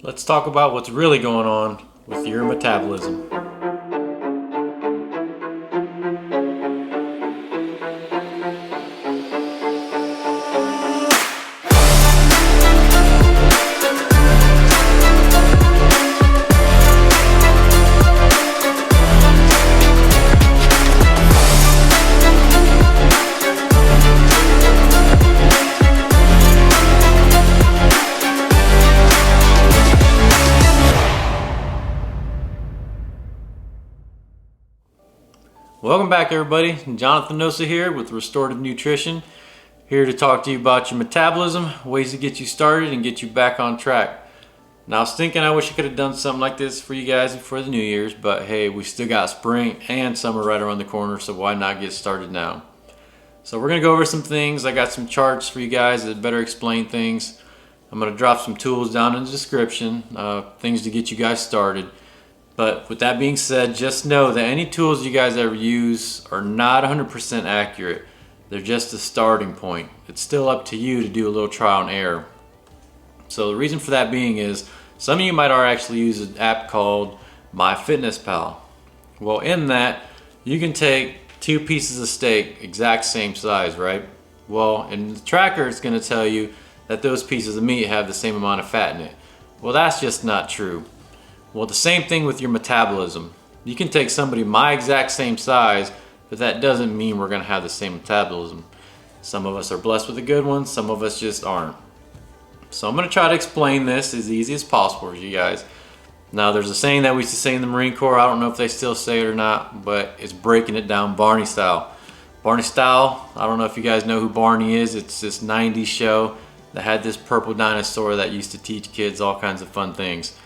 Let's talk about what's really going on with your metabolism. Welcome back, everybody. Jonathan Nosa here with Restorative Nutrition, here to talk to you about your metabolism, ways to get you started and get you back on track. Now, I was thinking I wish I could have done something like this for you guys before the New Year's, but hey, we still got spring and summer right around the corner, so why not get started now? So we're going to go over some things. I got some charts for you guys that better explain things. I'm going to drop some tools down in the description, things to get you guys started. But with that being said, just know that any tools you guys ever use are not 100% accurate. They're just a starting point. It's still up to you to do a little trial and error. So the reason for that being is, some of you might actually use an app called MyFitnessPal. Well, in that, you can take 2 pieces of steak, exact same size, right? Well, in the tracker, it's going to tell you that those pieces of meat have the same amount of fat in it. Well, that's just not true. Well, the same thing with your metabolism. You can take somebody my exact same size, but that doesn't mean we're going to have the same metabolism. Some of us are blessed with a good one, some of us just aren't. So I'm going to try to explain this as easy as possible for you guys. Now, there's a saying that we used to say in the Marine Corps, I don't know if they still say it or not, but it's breaking it down Barney style. Barney style, I don't know if you guys know who Barney is. It's this 90s show that had this purple dinosaur that used to teach kids all kinds of fun things.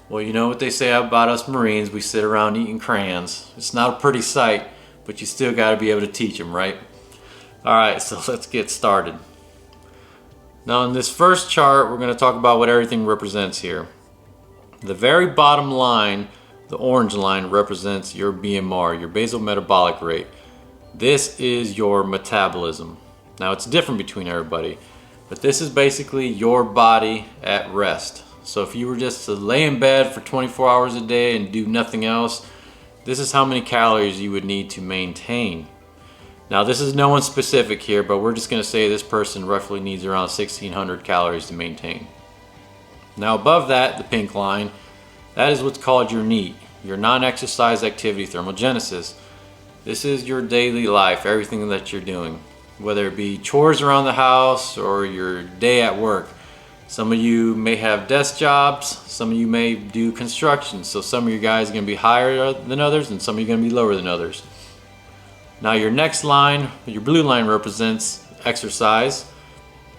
Well, you know what they say about us Marines, we sit around eating crayons. It's not a pretty sight, but you still got to be able to teach them, right? Alright, so let's get started. Now, in this first chart, we're going to talk about what everything represents here. The very bottom line, the orange line, represents your BMR, your basal metabolic rate. This is your metabolism. Now, it's different between everybody, but this is basically your body at rest. So if you were just to lay in bed for 24 hours a day and do nothing else, this is how many calories you would need to maintain. Now, this is no one specific here, but we're just going to say this person roughly needs around 1,600 calories to maintain. Now, above that, the pink line, that is what's called your NEAT, your non-exercise activity thermogenesis. This is your daily life, everything that you're doing, whether it be chores around the house or your day at work. Some of you may have desk jobs, some of you may do construction, so some of you guys are going to be higher than others and some of you are going to be lower than others. Now, your next line, your blue line, represents exercise,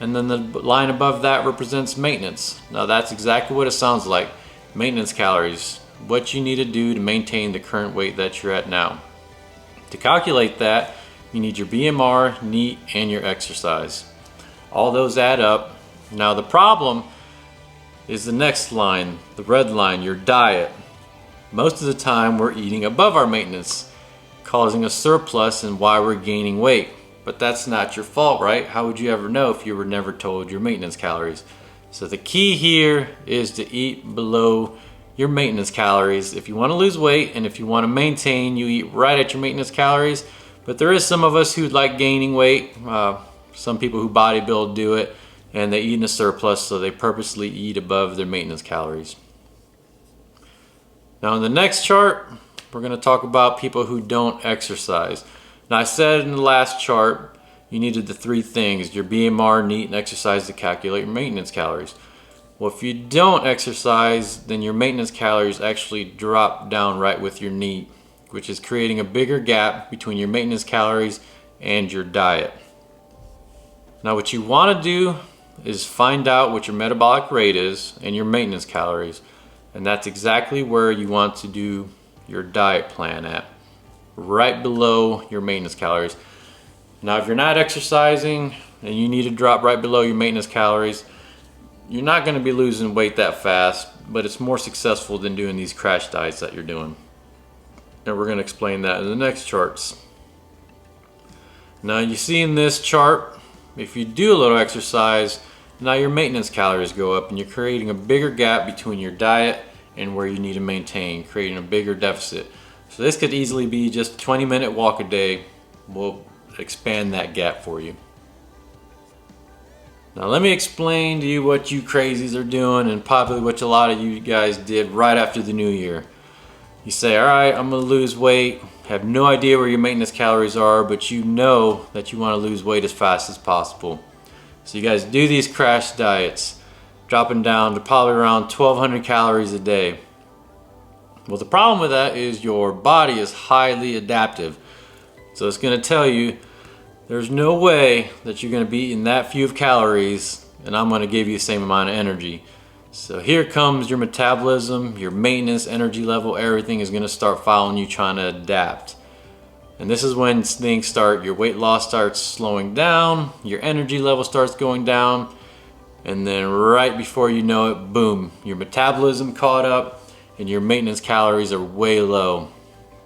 and then the line above that represents maintenance. Now, that's exactly what it sounds like, maintenance calories, what you need to do to maintain the current weight that you're at now. To calculate that, you need your BMR, NEAT, and your exercise. All those add up. Now, the problem is the next line, the red line, your diet. Most of the time we're eating above our maintenance, causing a surplus and why we're gaining weight. But that's not your fault, right? How would you ever know if you were never told your maintenance calories? So the key here is to eat below your maintenance calories. If you want to lose weight and if you want to maintain, you eat right at your maintenance calories. But there is some of us who like gaining weight. Some people who bodybuild do it, and they eat in a surplus, so they purposely eat above their maintenance calories. Now, in the next chart, we're going to talk about people who don't exercise. Now, I said in the last chart, you needed the 3 things, your BMR, NEAT, and exercise to calculate your maintenance calories. Well, if you don't exercise, then your maintenance calories actually drop down right with your NEAT, which is creating a bigger gap between your maintenance calories and your diet. Now, what you want to do is find out what your metabolic rate is and your maintenance calories, and that's exactly where you want to do your diet plan at, right below your maintenance calories. Now, if you're not exercising and you need to drop right below your maintenance calories, you're not going to be losing weight that fast, but it's more successful than doing these crash diets that you're doing, and we're going to explain that in the next charts. Now, you see in this chart, if you do a little exercise Now your maintenance calories go up and you're creating a bigger gap between your diet and where you need to maintain, creating a bigger deficit. So this could easily be just a 20-minute walk a day. We'll expand that gap for you. Now let me explain to you what you crazies are doing, and probably what a lot of you guys did right after the new year. You say, all right, I'm gonna lose weight, have no idea where your maintenance calories are, but you know that you wanna lose weight as fast as possible. So you guys do these crash diets, dropping down to probably around 1,200 calories a day. Well, the problem with that is your body is highly adaptive. So it's gonna tell you, there's no way that you're gonna be eating that few of calories and I'm gonna give you the same amount of energy. So here comes your metabolism, your maintenance energy level, everything is gonna start following you, trying to adapt. And this is when things start, your weight loss starts slowing down, your energy level starts going down, and then right before you know it, boom, your metabolism caught up and your maintenance calories are way low.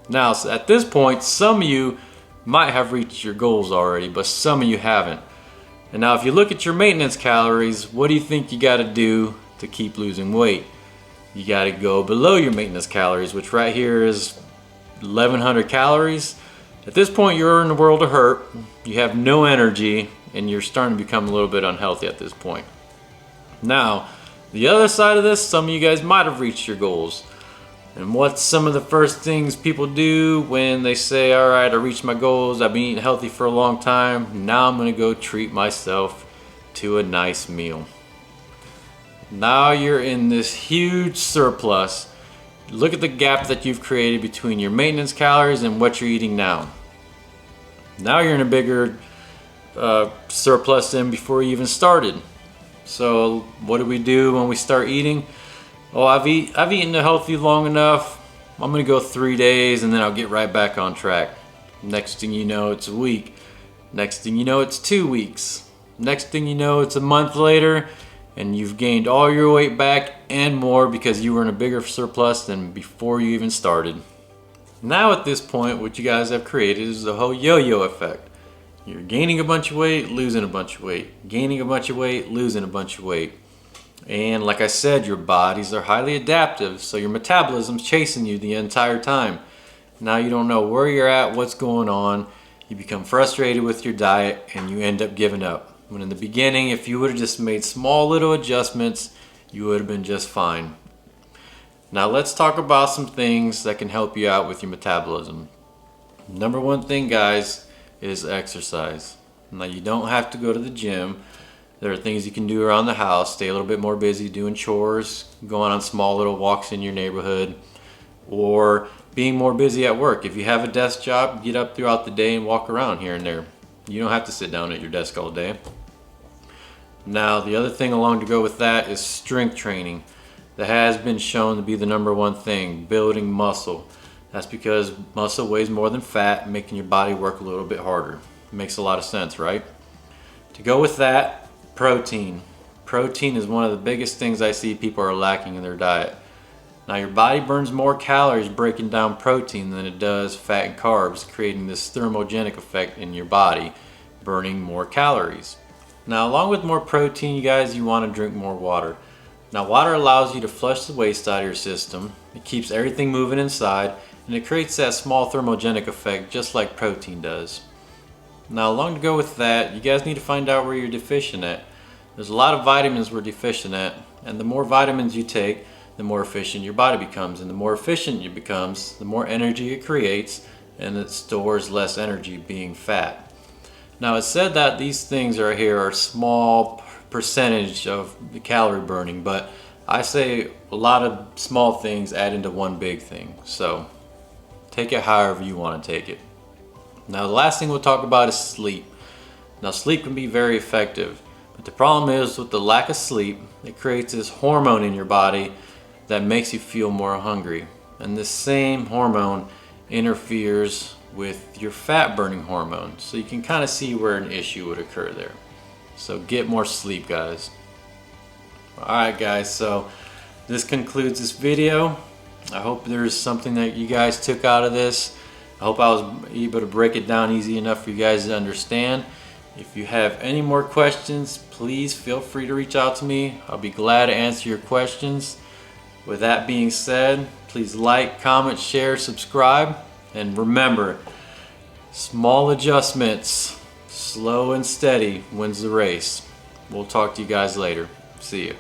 Now, so at this point, some of you might have reached your goals already, but some of you haven't. And now if you look at your maintenance calories, what do you think you gotta do to keep losing weight? You gotta go below your maintenance calories, which right here is 1,100 calories. At this point, you're in the world of hurt, you have no energy, and you're starting to become a little bit unhealthy at this point. Now, the other side of this, some of you guys might have reached your goals. And what's some of the first things people do when they say, all right, I reached my goals, I've been eating healthy for a long time, now I'm gonna go treat myself to a nice meal. Now you're in this huge surplus. Look at the gap that you've created between your maintenance calories and what you're eating now. Now you're in a bigger surplus than before you even started. So what do we do when we start eating? Oh, I've eaten healthy long enough. I'm gonna go 3 days and then I'll get right back on track. Next thing you know, it's a week. Next thing you know, it's 2 weeks. Next thing you know, it's a month later and you've gained all your weight back and more because you were in a bigger surplus than before you even started. Now at this point, what you guys have created is the whole yo-yo effect. You're gaining a bunch of weight, losing a bunch of weight, gaining a bunch of weight, losing a bunch of weight. And like I said, your bodies are highly adaptive, so your metabolism's chasing you the entire time. Now you don't know where you're at, what's going on. You become frustrated with your diet and you end up giving up. When in the beginning, if you would have just made small little adjustments, you would have been just fine. Now let's talk about some things that can help you out with your metabolism. Number one thing, guys, is exercise. Now you don't have to go to the gym. There are things you can do around the house, stay a little bit more busy doing chores, going on small little walks in your neighborhood, or being more busy at work. If you have a desk job, get up throughout the day and walk around here and there. You don't have to sit down at your desk all day. Now, the other thing along to go with that is strength training. That has been shown to be the number one thing, building muscle. That's because muscle weighs more than fat, making your body work a little bit harder. Makes a lot of sense, right? To go with that, protein. Protein is one of the biggest things I see people are lacking in their diet. Now your body burns more calories breaking down protein than it does fat and carbs, creating this thermogenic effect in your body, burning more calories. Now along with more protein, you guys, you want to drink more water. Now water allows you to flush the waste out of your system, it keeps everything moving inside, and it creates that small thermogenic effect just like protein does. Now along to go with that, you guys need to find out where you're deficient at. There's a lot of vitamins we're deficient at, and the more vitamins you take, the more efficient your body becomes, and the more efficient it becomes, the more energy it creates, and it stores less energy, being fat. Now it's said that these things right here are small percentage of the calorie burning, but I say a lot of small things add into one big thing. So take it however you want to take it. Now the last thing we'll talk about is sleep. Now sleep can be very effective, but the problem is with the lack of sleep, it creates this hormone in your body that makes you feel more hungry. And this same hormone interferes with your fat burning hormone. So you can kind of see where an issue would occur there. So get more sleep, guys. Alright guys, so this concludes this video. I hope there's something that you guys took out of this. I hope I was able to break it down easy enough for you guys to understand. If you have any more questions, please feel free to reach out to me. I'll be glad to answer your questions. With that being said, please like, comment, share, subscribe, and remember, small adjustments, slow and steady wins the race. We'll talk to you guys later. See you.